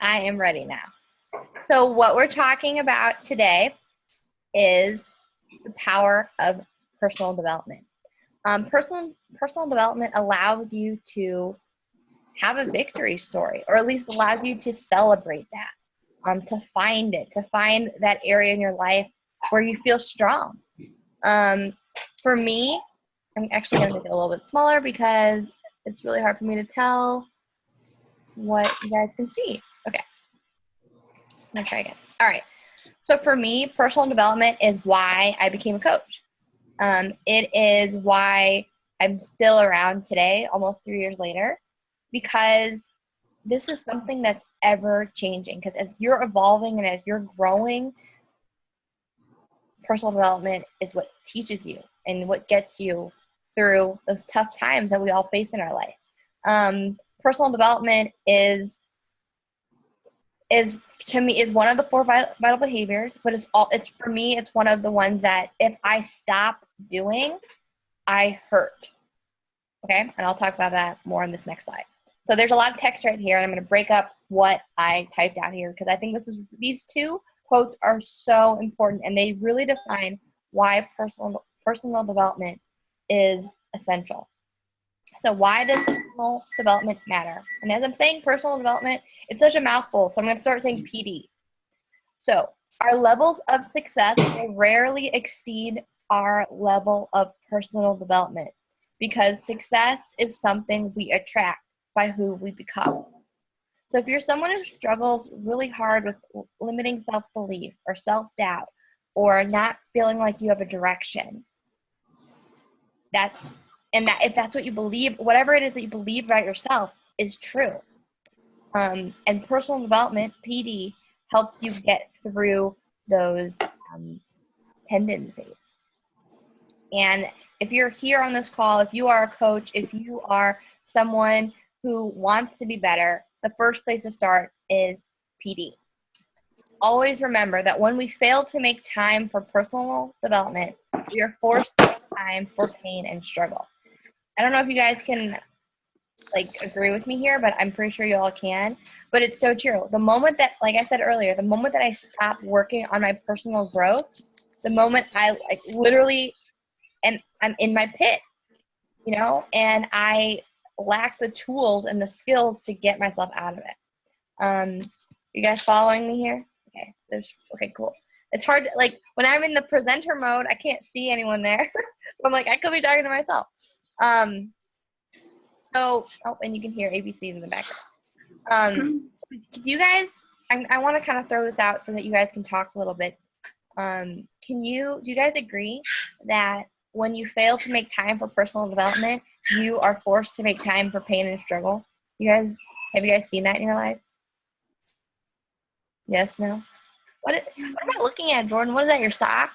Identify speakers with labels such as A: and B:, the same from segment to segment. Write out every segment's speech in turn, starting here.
A: I am ready now. So what we're talking about today is the power of personal development. Personal development allows you to have a victory story, or at least allows you to celebrate that, to find that area in your life where you feel strong. For me, I'm actually going to make it a little bit smaller because it's really hard for me to tell what you guys can see. Okay. I'm going to try again. All right. So for me, personal development is why I became a coach. It is why I'm still around today, almost 3 years later, because this is something that's ever changing. Because as you're evolving and as you're growing, personal development is what teaches you and what gets you through those tough times that we all face in our life. Personal development is to me is one of the 4 vital behaviors, but it's for me, it's one of the ones that if I stop doing, I hurt. Okay, and I'll talk about that more on this next slide. So there's a lot of text right here, and I'm going to break up what I typed out here because I think these 2 quotes are so important, and they really define why personal development is essential. So why does personal development matter? And as I'm saying personal development, it's such a mouthful, so I'm going to start saying PD. So our levels of success will rarely exceed our level of personal development because success is something we attract by who we become. So if you're someone who struggles really hard with limiting self-belief or self-doubt or not feeling like you have a direction, if that's what you believe, whatever it is that you believe about yourself is true. And personal development, PD, helps you get through those tendencies. And if you're here on this call, if you are a coach, if you are someone who wants to be better, the first place to start is PD. Always remember that when we fail to make time for personal development, we are forced to make time for pain and struggle. I don't know if you guys can agree with me here, but I'm pretty sure you all can. But it's so true. The moment that, like I said earlier, the moment that I stop working on my personal growth, the moment I literally, and I'm in my pit, and I lack the tools and the skills to get myself out of it. You guys following me here? Okay, cool. It's hard to, when I'm in the presenter mode, I can't see anyone there. I'm I could be talking to myself. And you can hear ABCs in the background. You guys, I want to kind of throw this out so that you guys can talk a little bit. Do you guys agree that when you fail to make time for personal development, you are forced to make time for pain and struggle? Have you guys seen that in your life? Yes, no? What am I looking at, Jordan? What is that, your sock?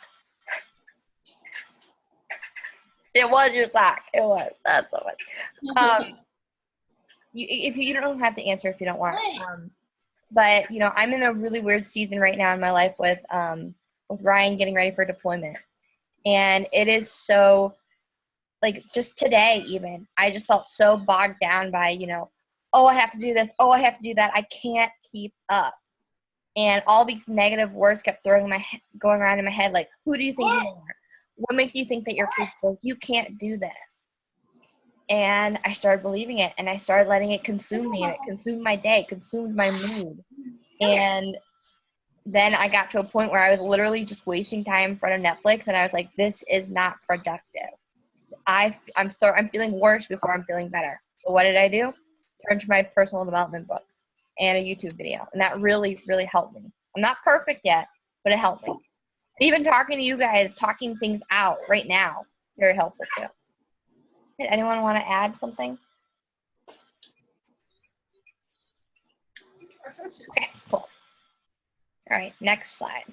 A: It was your sock. It was. That's so much. You don't have to answer if you don't want. But I'm in a really weird season right now in my life with Ryan getting ready for deployment, and it is so just today even I just felt so bogged down by I have to do this, I have to do that, I can't keep up, and all these negative words kept going around in my head who do you think you are? What makes you think that you're capable? You can't do this. And I started believing it, and I started letting it consume me, and it consumed my day, consumed my mood. And then I got to a point where I was literally just wasting time in front of Netflix, and I was like, this is not productive. I'm feeling worse before I'm feeling better. So what did I do? Turn to my personal development books and a YouTube video, and that really, really helped me. I'm not perfect yet, but it helped me. Even talking to you guys, talking things out right now, very helpful too. Did anyone want to add something? Okay, cool. All right, next slide.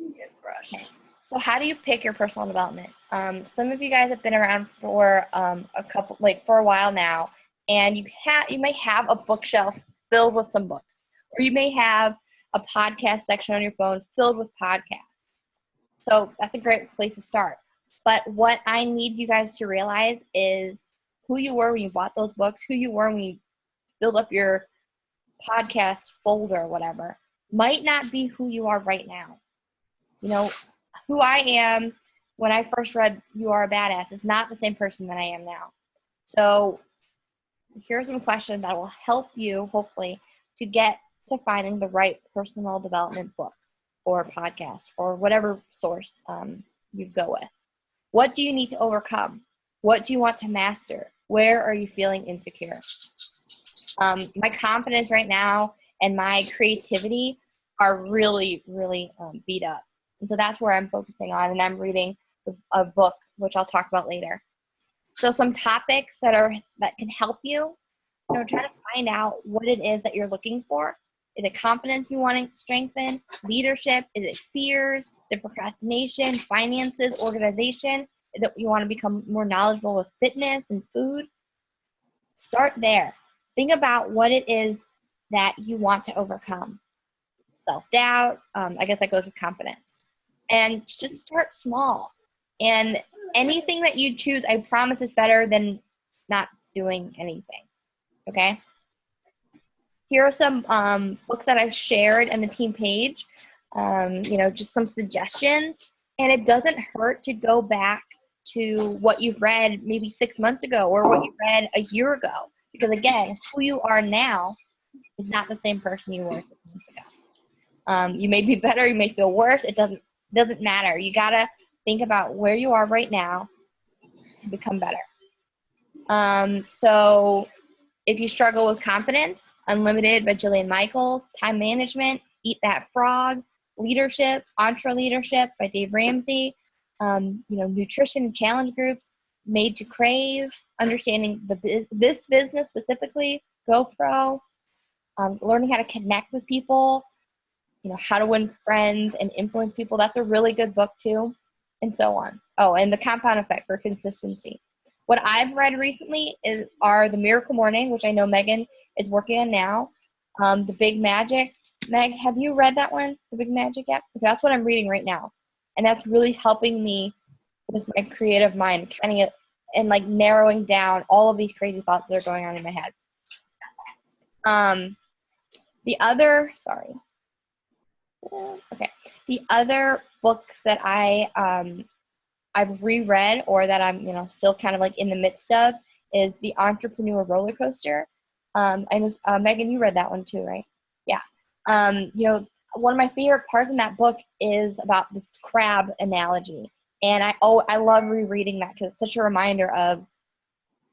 A: Okay. So how do you pick your personal development? Some of you guys have been around for for a while now, and you may have a bookshelf filled with some books, or you may have a podcast section on your phone filled with podcasts. So that's a great place to start. But what I need you guys to realize is who you were when you bought those books, who you were when you build up your podcast folder or whatever might not be who you are right now. You know, who I am when I first read You Are a Badass is not the same person that I am now. So here are some questions that will help you, hopefully, to get to finding the right personal development book or podcast or whatever source you go with. What do you need to overcome? What do you want to master? Where are you feeling insecure? My confidence right now and my creativity are really, really beat up. And so that's where I'm focusing on, and I'm reading a book, which I'll talk about later. So some topics that can help you, try to find out what it is that you're looking for. Is it confidence you want to strengthen? Leadership? Is it fears? Is it procrastination? Finances? Organization? Is it you want to become more knowledgeable with fitness and food? Start there. Think about what it is that you want to overcome. Self-doubt, I guess that goes with confidence. And just start small. And anything that you choose, I promise, is better than not doing anything. Okay? Here are some books that I've shared in the team page. Just some suggestions. And it doesn't hurt to go back to what you've read maybe 6 months ago or what you read a year ago. Because again, who you are now is not the same person you were 6 months ago. You may be better, you may feel worse. It doesn't matter. You gotta think about where you are right now to become better. So if you struggle with confidence, Unlimited by Jillian Michaels, Time Management, Eat That Frog, Leadership, Entre Leadership by Dave Ramsey, Nutrition Challenge Groups, Made to Crave, Understanding this Business specifically, GoPro, Learning How to Connect with People, How to Win Friends and Influence People. That's a really good book too, and so on. Oh, and The Compound Effect for Consistency. What I've read recently are The Miracle Morning, which I know Megan is working on now. The Big Magic. Meg, have you read that one, The Big Magic yet? Because that's what I'm reading right now. And that's really helping me with my creative mind, and like narrowing down all of these crazy thoughts that are going on in my head. The other books that I've reread or that I'm still kind of like in the midst of is The Entrepreneur Roller Coaster. I know Megan, you read that one too, right? Yeah. One of my favorite parts in that book is about this crab analogy, and I love rereading that because it's such a reminder of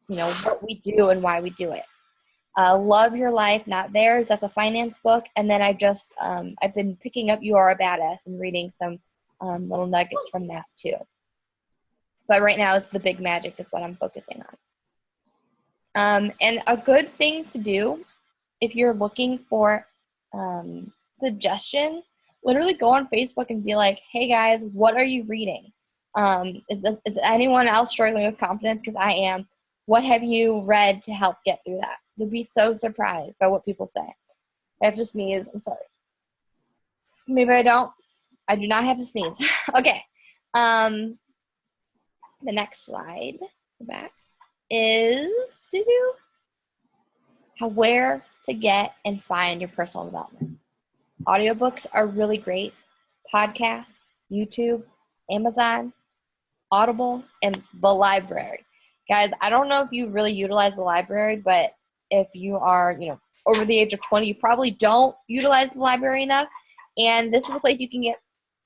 A: what we do and why we do it. Love Your Life, Not Theirs. That's a finance book. And then I've been picking up You Are a Badass and reading some little nuggets from that too. But right now it's The Big Magic is what I'm focusing on. And a good thing to do if you're looking for suggestions, literally go on Facebook and be like, hey guys, what are you reading? Is anyone else struggling with confidence? Because I am. What have you read to help get through that? You'll be so surprised by what people say. I have to sneeze. I'm sorry. Maybe I don't. I do not have to sneeze. Okay. The next slide, go back, is where to get and find your personal development. Audiobooks are really great. Podcasts, YouTube, Amazon, Audible, and the library. Guys, I don't know if you really utilize the library, but if you are, over the age of 20, you probably don't utilize the library enough. And this is a place you can get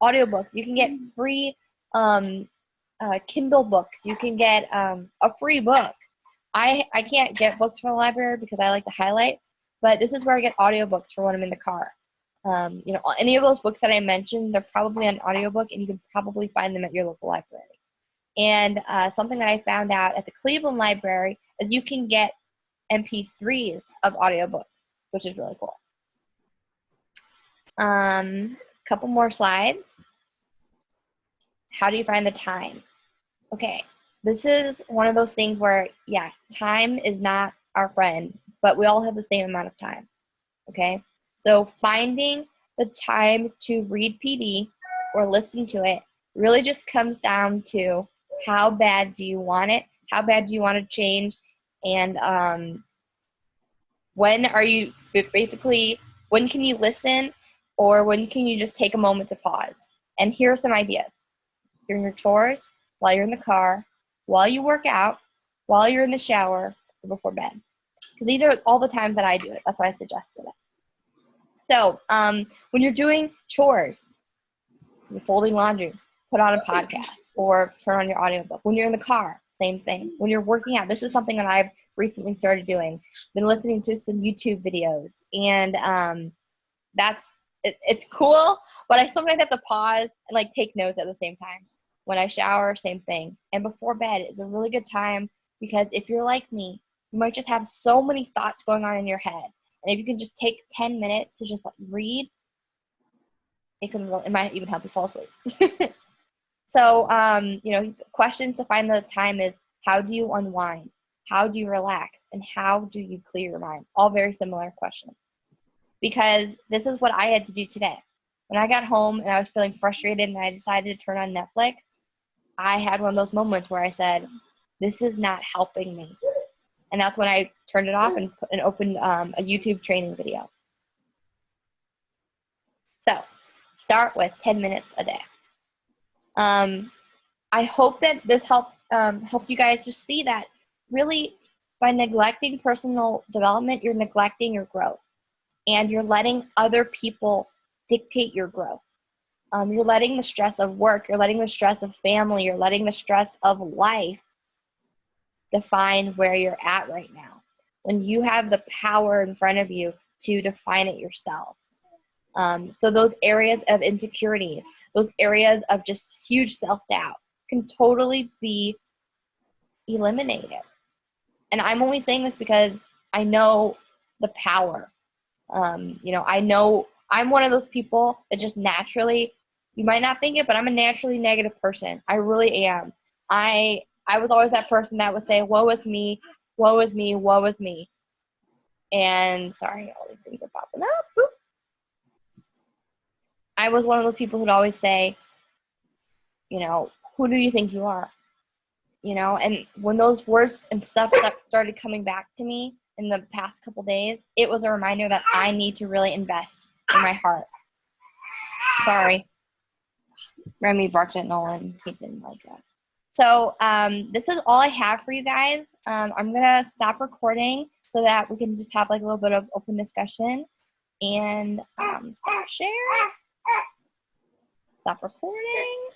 A: audiobooks. You can get free Kindle books. You can get a free book. I can't get books from the library because I like to highlight, but this is where I get audiobooks for when I'm in the car. Any of those books that I mentioned, they're probably on audiobook, and you can probably find them at your local library. And something that I found out at the Cleveland Library is you can get MP3s of audiobooks, which is really cool. Couple more slides. How do you find the time? Okay, this is one of those things where, yeah, time is not our friend, but we all have the same amount of time, okay? So finding the time to read PD or listen to it really just comes down to how bad do you want it, how bad do you want to change, and When are you basically, when can you listen, or when can you just take a moment to pause? And here are some ideas. During your chores, while you're in the car, while you work out, while you're in the shower, or before bed. Because these are all the times that I do it. That's why I suggested it. So when you're doing chores, you're folding laundry, put on a podcast or turn on your audiobook. When you're in the car, same thing. When you're working out, this is something that I've recently started doing. Been listening to some YouTube videos, and it's cool, but I sometimes have to pause and like take notes at the same time. When I shower, same thing. And before bed is a really good time, because if you're like me, you might just have so many thoughts going on in your head. And if you can just take 10 minutes to just read, it might even help you fall asleep. So, questions to find the time is, how do you unwind? How do you relax? And how do you clear your mind? All very similar questions. Because this is what I had to do today. When I got home and I was feeling frustrated and I decided to turn on Netflix, I had one of those moments where I said, this is not helping me. And that's when I turned it off and opened a YouTube training video. So start with 10 minutes a day. I hope that this helped you guys just see that really by neglecting personal development, you're neglecting your growth, and you're letting other people dictate your growth. You're letting the stress of work, you're letting the stress of family, you're letting the stress of life define where you're at right now, when you have the power in front of you to define it yourself. So those areas of insecurities, those areas of just huge self-doubt can totally be eliminated. And I'm only saying this because I know the power. I know I'm one of those people that just naturally, you might not think it, but I'm a naturally negative person. I really am. I was always that person that would say, woe is me, woe is me, woe is me. And sorry, all these things are popping up. Boop. I was one of those people who'd always say, who do you think you are? And when those words and stuff started coming back to me in the past couple days, it was a reminder that I need to really invest in my heart. Sorry. Remy barked at Nolan. He didn't like that. So this is all I have for you guys. I'm going to stop recording so that we can just have like a little bit of open discussion. And stop share. Stop recording.